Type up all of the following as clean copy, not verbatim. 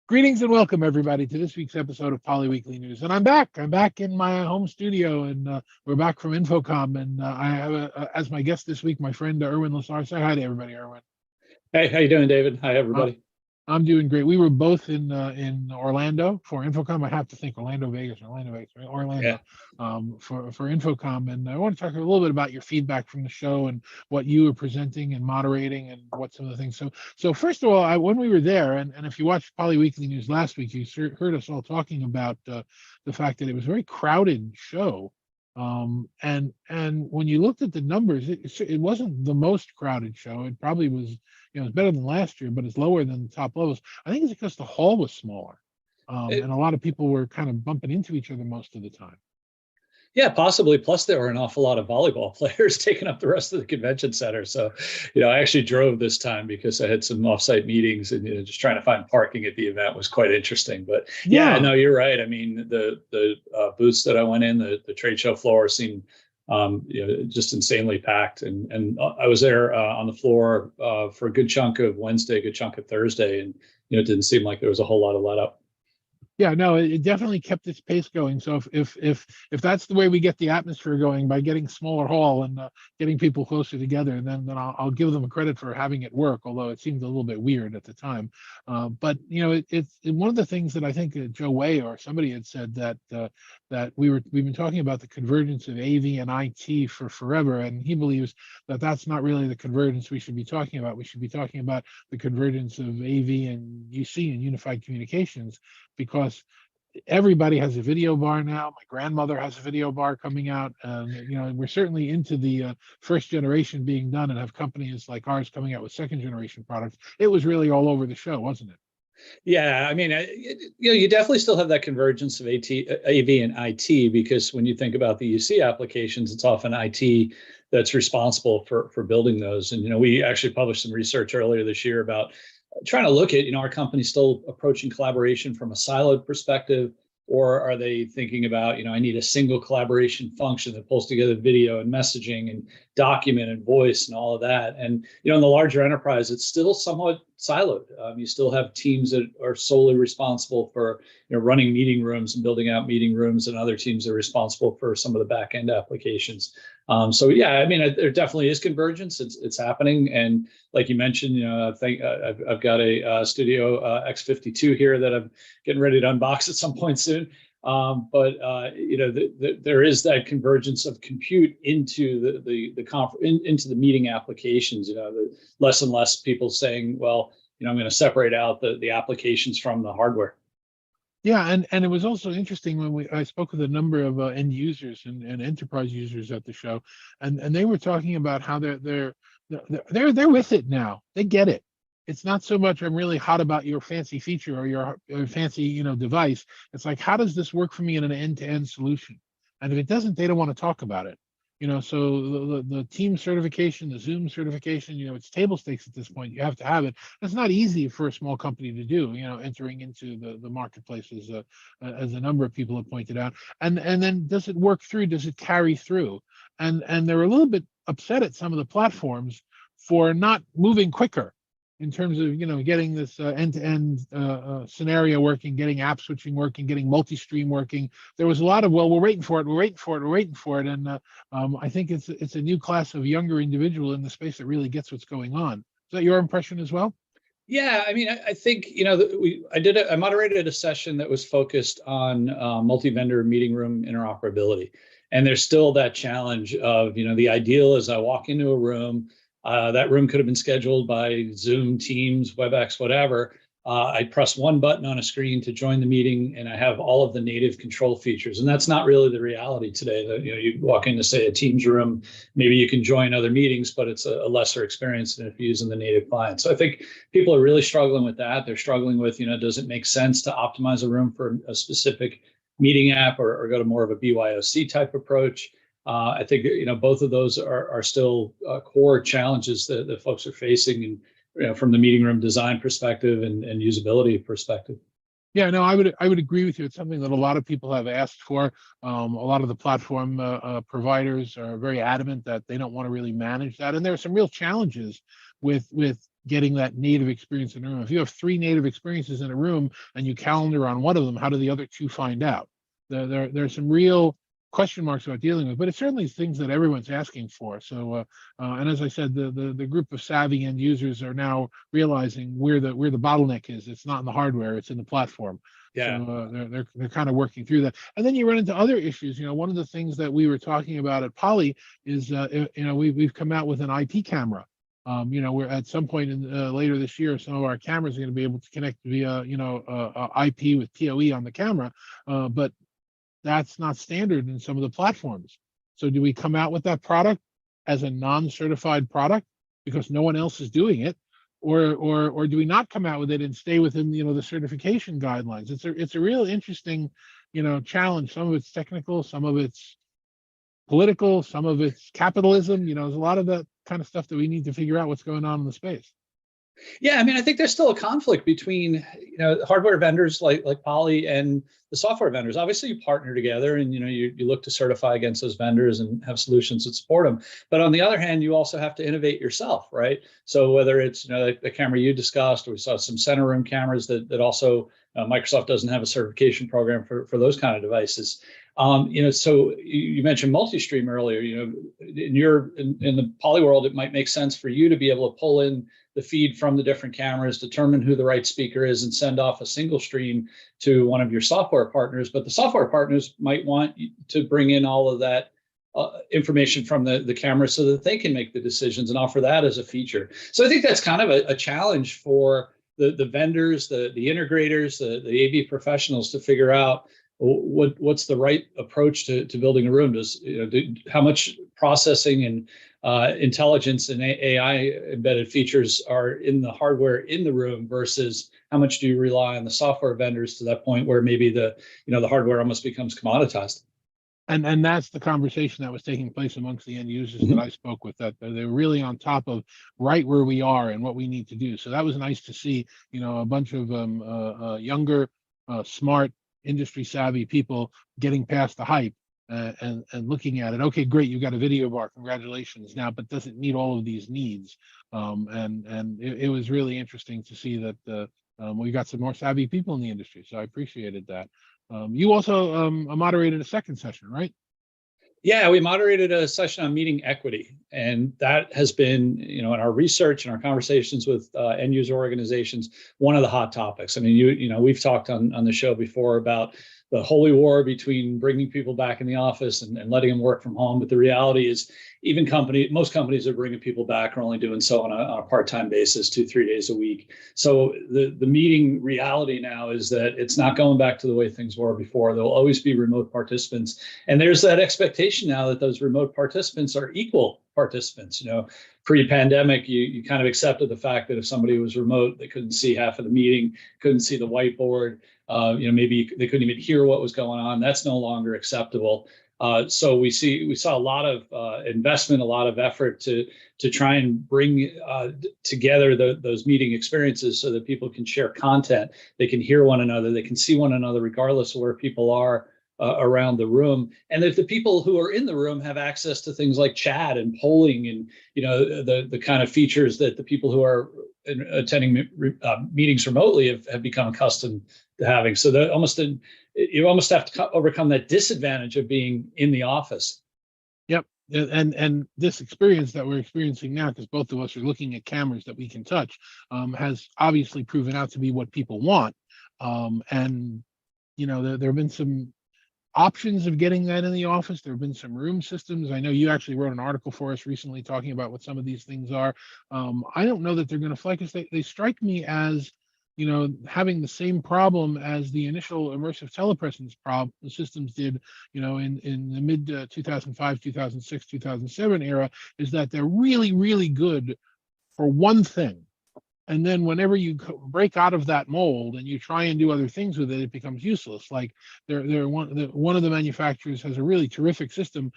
Greetings and welcome, everybody, to this week's episode of Poly Weekly News. And I'm back. I'm back in my home studio, and we're back from InfoComm. And I have, as my guest this week, my friend Irwin Lazar. Say hi to everybody, Irwin. Hey, how you doing, David? Hi, everybody. I'm doing great. We were both in Orlando for InfoComm. I have to think Orlando, Vegas, right? Orlando, for InfoComm. And I want to talk a little bit about your feedback from the show and what you were presenting and moderating and what some of the things. So first of all, when we were there, and if you watched Poly Weekly News last week, you heard us all talking about the fact that it was a very crowded show. And when you looked at the numbers, it wasn't the most crowded show. It probably was, it's better than last year, but it's lower than the top levels. I think it's because the hall was smaller, and a lot of people were kind of bumping into each other most of the time. Yeah, possibly. Plus, there were an awful lot of volleyball players taking up the rest of the convention center. So, I actually drove this time because I had some offsite meetings, and just trying to find parking at the event was quite interesting. But yeah, no, you're right. I mean, the booths that I went in, the trade show floor seemed just insanely packed, and I was there on the floor for a good chunk of Wednesday, a good chunk of Thursday, and it didn't seem like there was a whole lot of let up. Yeah, no, it definitely kept its pace going. So if that's the way we get the atmosphere going, by getting smaller hall and getting people closer together, then I'll give them credit for having it work. Although it seemed a little bit weird at the time, but it's one of the things that I think Joe Way or somebody had said that we've been talking about the convergence of AV and IT for forever, and he believes that that's not really the convergence we should be talking about. We should be talking about the convergence of AV and UC and unified communications, because everybody has a video bar now. My grandmother has a video bar coming out. We're certainly into the first generation being done, and have companies like ours coming out with second generation products. It was really all over the show, wasn't it? Yeah, I mean, you definitely still have that convergence of AV and IT, because when you think about the UC applications, it's often IT that's responsible for building those. And we actually published some research earlier this year about trying to look at, our company still approaching collaboration from a siloed perspective, or are they thinking about, I need a single collaboration function that pulls together video and messaging and document and voice and all of that. And, in the larger enterprise, it's still somewhat siloed. You still have teams that are solely responsible for, running meeting rooms and building out meeting rooms, and other teams are responsible for some of the back end applications. So yeah, I mean, there definitely is convergence. It's happening, and like you mentioned, I think I've got a Studio X52 here that I'm getting ready to unbox at some point soon. There is that convergence of compute into into the meeting applications. Less and less people saying, well, I'm going to separate out the applications from the hardware. Yeah, and it was also interesting when I spoke with a number of end users and enterprise users at the show, and they were talking about how they're with it now. They get it. It's not so much I'm really hot about your fancy feature or your fancy device. It's like, how does this work for me in an end-to-end solution? And if it doesn't, they don't want to talk about it. So the team certification, the Zoom certification, it's table stakes at this point. You have to have it. It's not easy for a small company to do, entering into the marketplace, as a number of people have pointed out. And then does it work through? Does it carry through? And they're a little bit upset at some of the platforms for not moving quicker in terms of getting this end-to-end scenario working, getting app switching working, getting multi-stream working. There was a lot of, well, we're waiting for it, and I think it's a new class of younger individual in the space that really gets what's going on. Is that your impression as well? Yeah, I mean, I think I moderated a session that was focused on multi-vendor meeting room interoperability, and there's still that challenge of the ideal is I walk into a room. That room could have been scheduled by Zoom, Teams, WebEx, whatever. I press one button on a screen to join the meeting, and I have all of the native control features. And that's not really the reality today. You walk into, say, a Teams room, maybe you can join other meetings, but it's a lesser experience than if you're using the native client. So I think people are really struggling with that. They're struggling with, does it make sense to optimize a room for a specific meeting app, or go to more of a BYOC type approach? I think both of those are still core challenges that folks are facing, and from the meeting room design perspective and usability perspective. Yeah, no, I would agree with you. It's something that a lot of people have asked for. A lot of the platform providers are very adamant that they don't want to really manage that, and there are some real challenges with getting that native experience in a room. If you have 3 native experiences in a room and you calendar on one of them, how do the other 2 find out? There's some real question marks about dealing with, but it's certainly things that everyone's asking for. So, and as I said, the group of savvy end users are now realizing where the bottleneck is. It's not in the hardware; it's in the platform. Yeah. So they're kind of working through that. And then you run into other issues. One of the things that we were talking about at Poly is, we've come out with an IP camera. We're at some point in later this year, some of our cameras are going to be able to connect via, IP with PoE on the camera, but that's not standard in some of the platforms. So do we come out with that product as a non-certified product because no one else is doing it, or do we not come out with it and stay within the certification guidelines? It's a real interesting challenge. Some of it's technical, some of it's political, some of it's capitalism. There's a lot of that kind of stuff that we need to figure out what's going on in the space. Yeah, I mean, I think there's still a conflict between hardware vendors like Poly and the software vendors. Obviously, you partner together, and you look to certify against those vendors and have solutions that support them. But on the other hand, you also have to innovate yourself, right? So whether it's the camera you discussed, or we saw some center room cameras that also Microsoft doesn't have a certification program for those kind of devices. So you mentioned multi-stream earlier. In the Poly world, it might make sense for you to be able to pull in the feed from the different cameras, determine who the right speaker is, and send off a single stream to one of your software partners. But the software partners might want to bring in all of that information from the camera so that they can make the decisions and offer that as a feature. So I think that's kind of a challenge for the vendors, the integrators, the AV professionals to figure out what's the right approach to building a room. How much processing and intelligence and AI embedded features are in the hardware in the room versus how much do you rely on the software vendors to that point where maybe the hardware almost becomes commoditized. And that's the conversation that was taking place amongst the end users that I spoke with, that they're really on top of right where we are and what we need to do. So that was nice to see, a bunch of younger, smart, industry savvy people getting past the hype and looking at it. Okay, great, you got a video bar, congratulations. Now, but does it meet all of these needs? And it was really interesting to see that we got some more savvy people in the industry. So I appreciated that. You also moderated a second session, right? Yeah, we moderated a session on meeting equity, and that has been, in our research and our conversations with end user organizations, one of the hot topics. I mean, we've talked on the show before about the holy war between bringing people back in the office and letting them work from home. But the reality is, most companies are bringing people back are only doing so on a part-time basis, 2-3 days a week. So the meeting reality now is that it's not going back to the way things were before. There'll always be remote participants. And there's that expectation now that those remote participants are equal participants. Pre-pandemic, you kind of accepted the fact that if somebody was remote, they couldn't see half of the meeting, couldn't see the whiteboard, maybe they couldn't even hear what was going on. That's no longer acceptable. So we saw a lot of investment, a lot of effort to try and bring together those meeting experiences so that people can share content, they can hear one another, they can see one another regardless of where people are around the room, and that the people who are in the room have access to things like chat and polling and the kind of features that the people who are attending meetings remotely have become accustomed to having. So that you almost have to overcome that disadvantage of being in the office. Yep. And this experience that we're experiencing now, because both of us are looking at cameras that we can touch, has obviously proven out to be what people want. And there have been some options of getting that in the office. There have been some room systems. I know you actually wrote an article for us recently talking about what some of these things are. I don't know that they're going to fly, because they strike me as having the same problem as the initial immersive telepresence systems did, in the mid 2005, 2006, 2007 era, is that they're really, really good for one thing. And then whenever you break out of that mold and you try and do other things with it, it becomes useless. Like one of the manufacturers has a really terrific system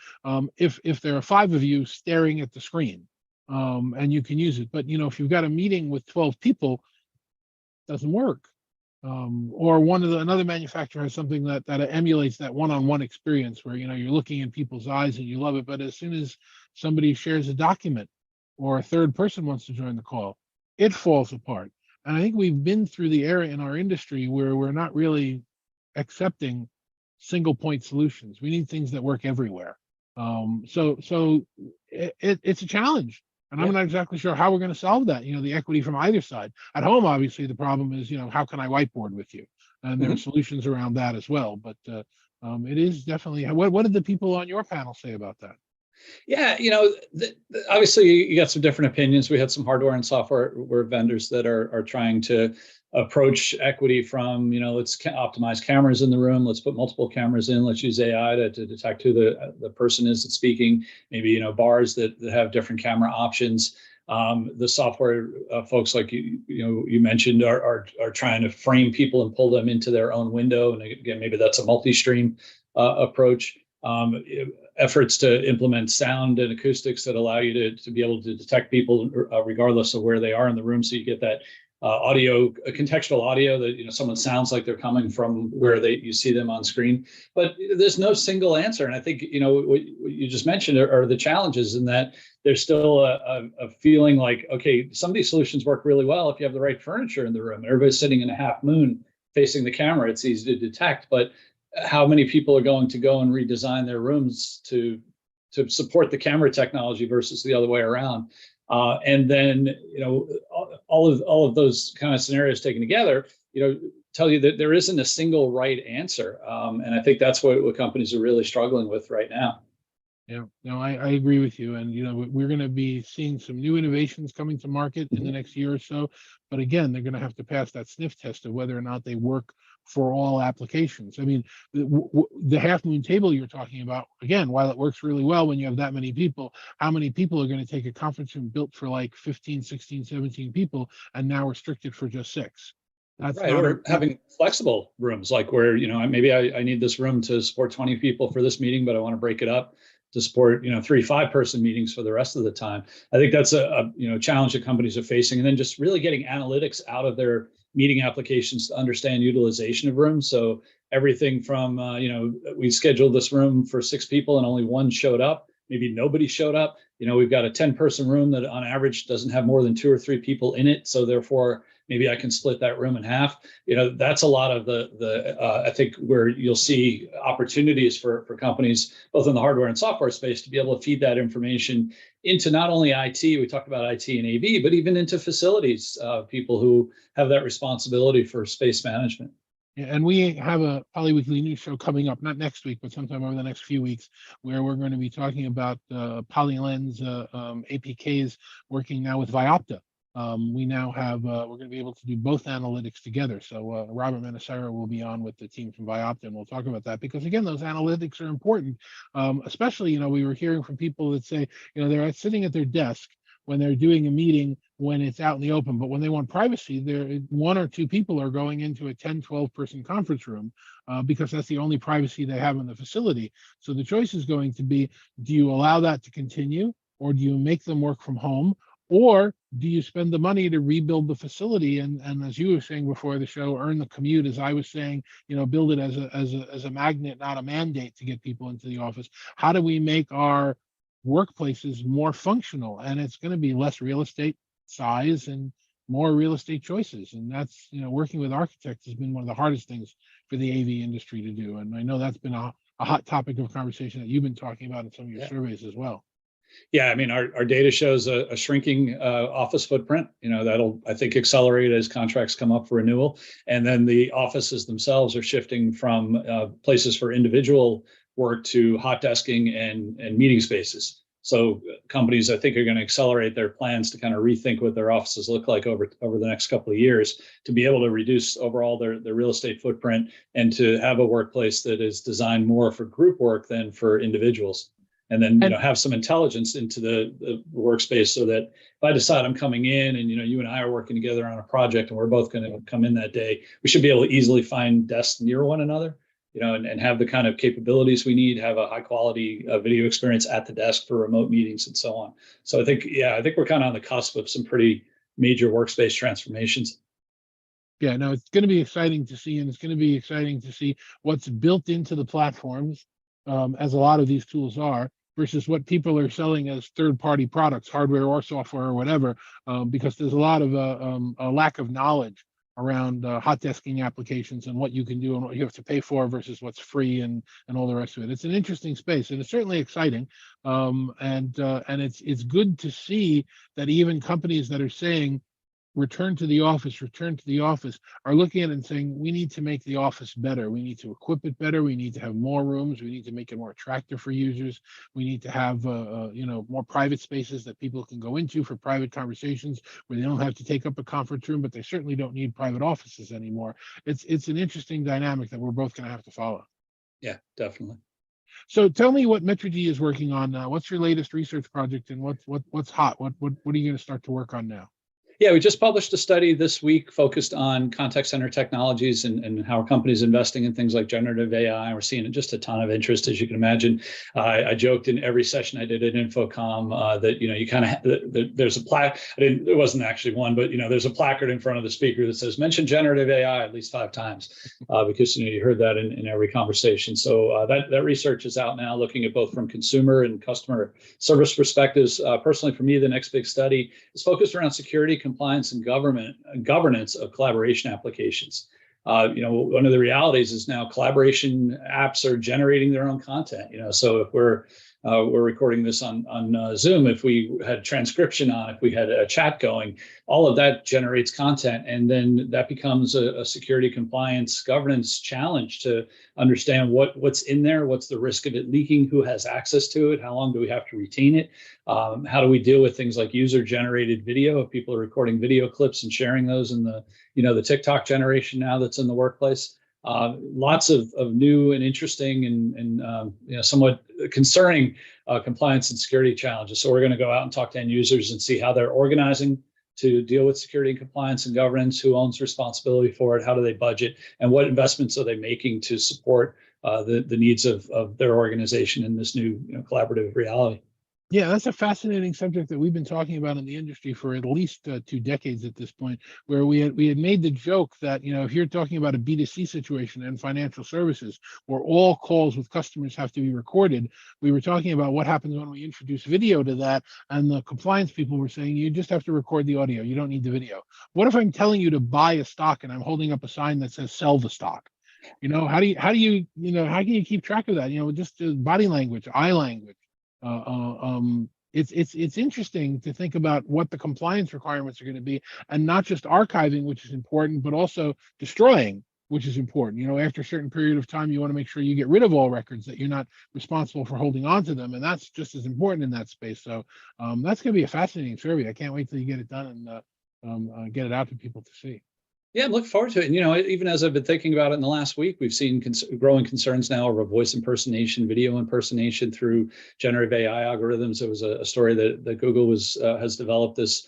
if there are 5 of you staring at the screen, and you can use it. But if you've got a meeting with 12 people, doesn't work. Or another manufacturer has something that emulates that one-on-one experience where you're looking in people's eyes and you love it, but as soon as somebody shares a document or a third person wants to join the call, it falls apart. And I think we've been through the era in our industry where we're not really accepting single point solutions. We need things that work everywhere. So it's a challenge, and I'm Yeah. not exactly sure how we're going to solve that. The equity from either side. At home, obviously, the problem is, how can I whiteboard with you? And there are Mhm. solutions around that as well. But it is definitely. What did the people on your panel say about that? Yeah, obviously you got some different opinions. We had some hardware and software vendors that are trying to approach equity from, let's optimize cameras in the room. Let's put multiple cameras in. Let's use AI to detect who the person is that's speaking. Maybe, bars that have different camera options. The software folks, like you mentioned, are trying to frame people and pull them into their own window. And again, maybe that's a multi-stream approach. Efforts to implement sound and acoustics that allow you to be able to detect people regardless of where they are in the room, so you get that contextual audio that someone sounds like they're coming from where you see them on screen. But there's no single answer, and I think what you just mentioned are the challenges in that there's still a feeling like, okay, some of these solutions work really well if you have the right furniture in the room. Everybody's sitting in a half moon facing the camera, it's easy to detect, but how many people are going to go and redesign their rooms to support the camera technology versus the other way around? And then all of those kind of scenarios taken together, tell you that there isn't a single right answer. And I think that's what companies are really struggling with right now. Yeah, no, I agree with you. And, we're going to be seeing some new innovations coming to market in the next year or so. But again, they're going to have to pass that sniff test of whether or not they work for all applications. I mean, the half moon table you're talking about, again, while it works really well when you have that many people, how many people are going to take a conference room built for like 15, 16, 17 people and now restricted for just six? That's Right, not a, or having flexible rooms, like where maybe I need this room to support 20 people for this meeting, but I want to break it up to support 3 5 person meetings for the rest of the time. I think that's a challenge that companies are facing, and then just really getting analytics out of their meeting applications to understand utilization of rooms. So everything from we scheduled this room for 6 people and only one showed up. Maybe nobody showed up. We've got a 10 person room that on average doesn't have more than 2 or 3 people in it, so therefore maybe I can split that room in half. That's a lot of the I think where you'll see opportunities for companies, both in the hardware and software space, to be able to feed that information into not only IT, we talked about IT and AV, but even into facilities, people who have that responsibility for space management. Yeah, and we have a Polyweekly news show coming up, not next week, but sometime over the next few weeks, where we're going to be talking about PolyLens APKs working now with Viopta. We now have, we're going to be able to do both analytics together. So Robert Manasera will be on with the team from Viopta, and we'll talk about that because, again, those analytics are important. Especially, we were hearing from people that say, they're sitting at their desk when they're doing a meeting when it's out in the open. But when they want privacy, there 1 or 2 people are going into a 10, 12 person conference room because that's the only privacy they have in the facility. So the choice is going to be, do you allow that to continue, or do you make them work from home? Or do you spend the money to rebuild the facility and as you were saying before the show, earn the commute, as I was saying, build it as a magnet, not a mandate to get people into the office? How do we make our workplaces more functional? And it's going to be less real estate size and more real estate choices. And that's, working with architects has been one of the hardest things for the AV industry to do. And I know that's been a hot topic of conversation that you've been talking about in some of your Yeah. surveys as well. Yeah, I mean, our data shows a shrinking office footprint. That'll, I think, accelerate as contracts come up for renewal. And then the offices themselves are shifting from places for individual work to hot desking and meeting spaces. So companies, I think, are going to accelerate their plans to kind of rethink what their offices look like over the next couple of years to be able to reduce overall their real estate footprint and to have a workplace that is designed more for group work than for individuals. And then And have some intelligence into the workspace, so that if I decide I'm coming in and you and I are working together on a project and we're both going to come in that day, we should be able to easily find desks near one another, and have the kind of capabilities we need, have a high quality video experience at the desk for remote meetings and so on. So I think we're kind of on the cusp of some pretty major workspace transformations. yeah, no, it's going to be exciting to see, and it's going to be exciting to see what's built into the platforms, as a lot of these tools are. versus what people are selling as third-party products, hardware or software or whatever, because there's a lot of a lack of knowledge around hot desking applications and what you can do and what you have to pay for versus what's free and all the rest of it. It's an interesting space and it's certainly exciting. And it's good to see that even companies that are saying return to the office, are looking at it and saying, we need to make the office better. We need to equip it better. We need to have more rooms. We need to make it more attractive for users. We need to have, more private spaces that people can go into for private conversations where they don't have to take up a conference room, but they certainly don't need private offices anymore. It's an interesting dynamic that we're both going to have to follow. Yeah, definitely. So tell me what Metrigy is working on now. What's your latest research project and what's hot? What are you going to start to work on now? Yeah, we just published a study this week focused on contact center technologies and how our companies investing in things like generative AI. We're seeing just a ton of interest, as you can imagine. I joked in every session I did at InfoComm that you kind of there's a plaque. There wasn't actually one, but there's a placard in front of the speaker that says "Mention generative AI" at least 5 times because you heard that in every conversation. So that research is out now, looking at both from consumer and customer service perspectives. Personally, for me, the next big study is focused around security, compliance, and governance of collaboration applications. One of the realities is now collaboration apps are generating their own content. So if we're recording this on Zoom, if we had transcription on, if we had a chat going, all of that generates content, and then that becomes a security, compliance, governance challenge to understand what's in there, what's the risk of it leaking, who has access to it, how long do we have to retain it, how do we deal with things like user-generated video, if people are recording video clips and sharing those in the TikTok generation now that's in the workplace. Lots of new and interesting and somewhat concerning compliance and security challenges. So we're going to go out and talk to end users and see how they're organizing to deal with security and compliance and governance, who owns responsibility for it, how do they budget, and what investments are they making to support the needs of their organization in this new collaborative reality. Yeah, that's a fascinating subject that we've been talking about in the industry for at least 2 decades at this point, where we had made the joke that, if you're talking about a B2C situation and financial services, where all calls with customers have to be recorded, we were talking about what happens when we introduce video to that, and the compliance people were saying, you just have to record the audio, you don't need the video. What if I'm telling you to buy a stock and I'm holding up a sign that says sell the stock? How can you keep track of that? Just body language, eye language. It's interesting to think about what the compliance requirements are going to be, and not just archiving, which is important, but also destroying, which is important. After a certain period of time, you want to make sure you get rid of all records, that you're not responsible for holding on to them, and that's just as important in that space. So that's going to be a fascinating survey. I can't wait till you get it done and get it out to people to see. Yeah, I'm looking forward to it. And, even as I've been thinking about it in the last week, we've seen growing concerns now over voice impersonation, video impersonation through generative AI algorithms. There was a story that Google has developed this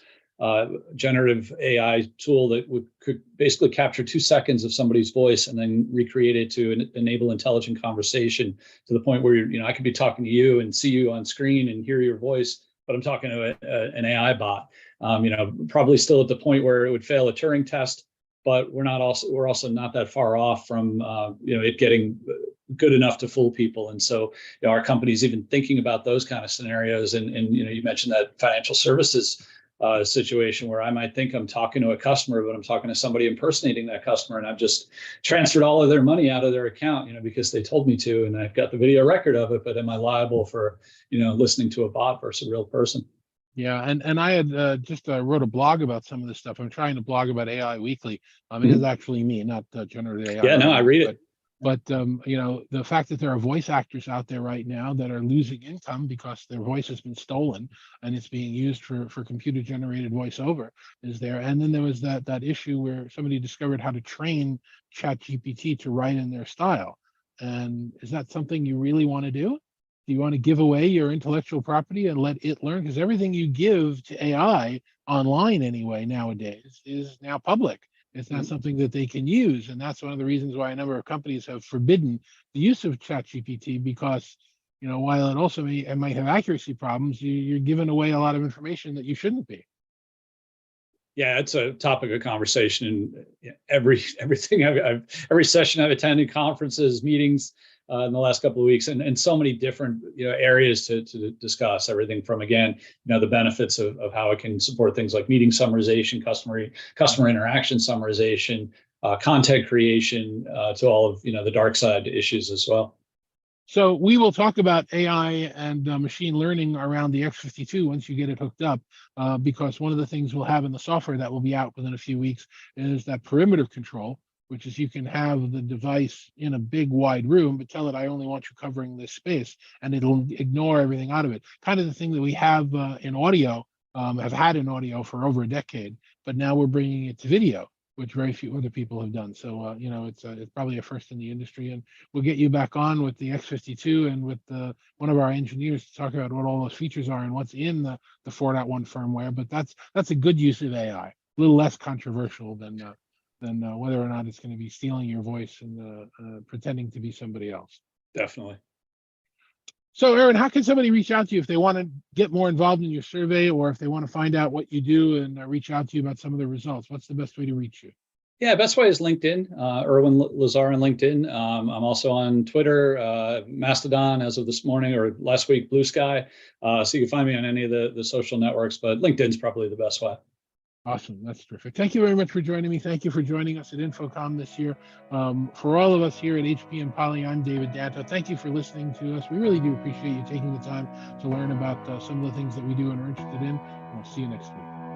generative AI tool that could basically capture 2 seconds of somebody's voice and then recreate it to enable intelligent conversation, to the point where I could be talking to you and see you on screen and hear your voice, but I'm talking to an AI bot. Probably still at the point where it would fail a Turing test, but we're also not that far off from it getting good enough to fool people. And so our company's even thinking about those kind of scenarios. And you mentioned that financial services situation where I might think I'm talking to a customer, but I'm talking to somebody impersonating that customer, and I've just transferred all of their money out of their account, because they told me to, and I've got the video record of it. But am I liable for listening to a bot versus a real person? Yeah, and I had just wrote a blog about some of this stuff. I'm trying to blog about AI Weekly. It is actually me, not generative AI. Yeah, no, I read it. But the fact that there are voice actors out there right now that are losing income because their voice has been stolen and it's being used for computer generated voiceover is there. And then there was that issue where somebody discovered how to train ChatGPT to write in their style. And is that something you really want to do? Do you want to give away your intellectual property and let it learn? Because everything you give to AI online anyway nowadays is now public. It's not something that they can use. And that's one of the reasons why a number of companies have forbidden the use of ChatGPT, because, while it also might have accuracy problems, you're giving away a lot of information that you shouldn't be. Yeah, it's a topic of conversation in every every session I've attended, conferences, meetings in the last couple of weeks, and so many different areas to discuss. Everything from, again, the benefits of how it can support things like meeting summarization, customer interaction summarization, content creation, to all of the dark side issues as well. So we will talk about AI and machine learning around the X52 once you get it hooked up, because one of the things we'll have in the software that will be out within a few weeks is that perimeter control, which is you can have the device in a big wide room, but tell it, I only want you covering this space, and it'll ignore everything out of it. Kind of the thing that we have in audio, have had in audio for over a decade, but now we're bringing it to video, which very few other people have done. So, it's probably a first in the industry, and we'll get you back on with the X52 and with one of our engineers to talk about what all those features are and what's in the 4.1 firmware. But that's a good use of AI, a little less controversial than whether or not it's going to be stealing your voice and pretending to be somebody else. Definitely. So, Aaron, how can somebody reach out to you if they want to get more involved in your survey, or if they want to find out what you do and reach out to you about some of the results? What's the best way to reach you? Yeah, best way is LinkedIn, Irwin Lazar on LinkedIn. I'm also on Twitter, Mastodon as of this morning or last week, Blue Sky. So you can find me on any of the social networks, but LinkedIn's probably the best way. Awesome. That's terrific. Thank you very much for joining me. Thank you for joining us at InfoComm this year. For all of us here at HP and Poly, I'm David Danto. Thank you for listening to us. We really do appreciate you taking the time to learn about some of the things that we do and are interested in. And we'll see you next week.